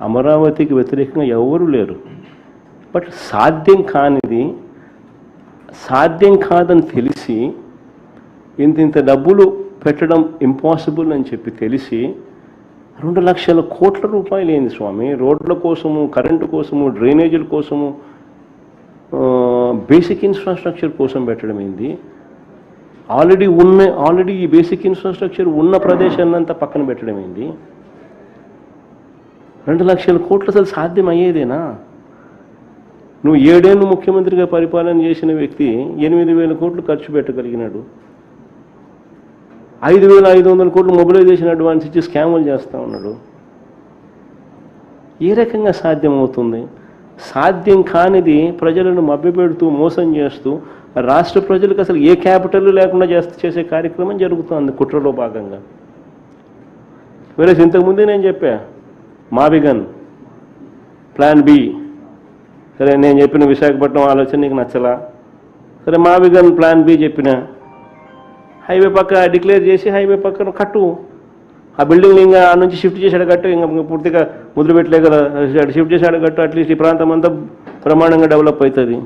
అమరావతికి వ్యతిరేకంగా ఎవరు లేరు. బట్ సాధ్యం కాదని తెలిసి ఇంత డబ్బులు పెట్టడం ఇంపాసిబుల్ అని చెప్పి తెలిసి 2 లక్షల కోట్ల రూపాయలు ఏంది స్వామి? రోడ్ల కోసము, కరెంటు కోసము, డ్రైనేజీల కోసము, బేసిక్ ఇన్ఫ్రాస్ట్రక్చర్ కోసం పెట్టడం ఏంది? ఆల్రెడీ ఈ బేసిక్ ఇన్ఫ్రాస్ట్రక్చర్ ఉన్న ప్రదేశాన్ని అంతా పక్కన పెట్టడం ఏంది? 2 లక్షల కోట్లు అసలు సాధ్యం అయ్యేదేనా? నువ్వు 7 ఏళ్ళు ముఖ్యమంత్రిగా పరిపాలన చేసిన వ్యక్తి 8,000 కోట్లు ఖర్చు పెట్టగలిగినాడు. 5,500 కోట్లు మొబిలైజేషన్ అడ్వాన్స్ ఇచ్చి స్కాములు చేస్తూ ఉన్నాడు. ఏ రకంగా సాధ్యమవుతుంది? సాధ్యం కానిది ప్రజలను మభ్యపెడుతూ మోసం చేస్తూ రాష్ట్ర ప్రజలకు అసలు ఏ క్యాపిటల్ లేకుండా చేసే కార్యక్రమం జరుగుతుంది కుట్రలో భాగంగా. వేరే ఇంతకుముందే నేను చెప్పా, మావిగన్ ప్లాన్ బి. సరే, నేను చెప్పిన విశాఖపట్నం ఆలోచన నీకు నచ్చలా, సరే మావిగన్ ప్లాన్ బి చెప్పిన. హైవే పక్క డిక్లేర్ చేసి హైవే పక్కన కట్టు. ఆ బిల్డింగ్ ఇంకా ఆ నుంచి షిఫ్ట్ చేసాడు కట్టు, ఇంకా పూర్తిగా ముద్ర పెట్టలే కదా, షిఫ్ట్ చేసాడు కట్టు. అట్లీస్ట్ ఈ ప్రాంతం అంతా బ్రహ్మాండంగా డెవలప్ అవుతుంది.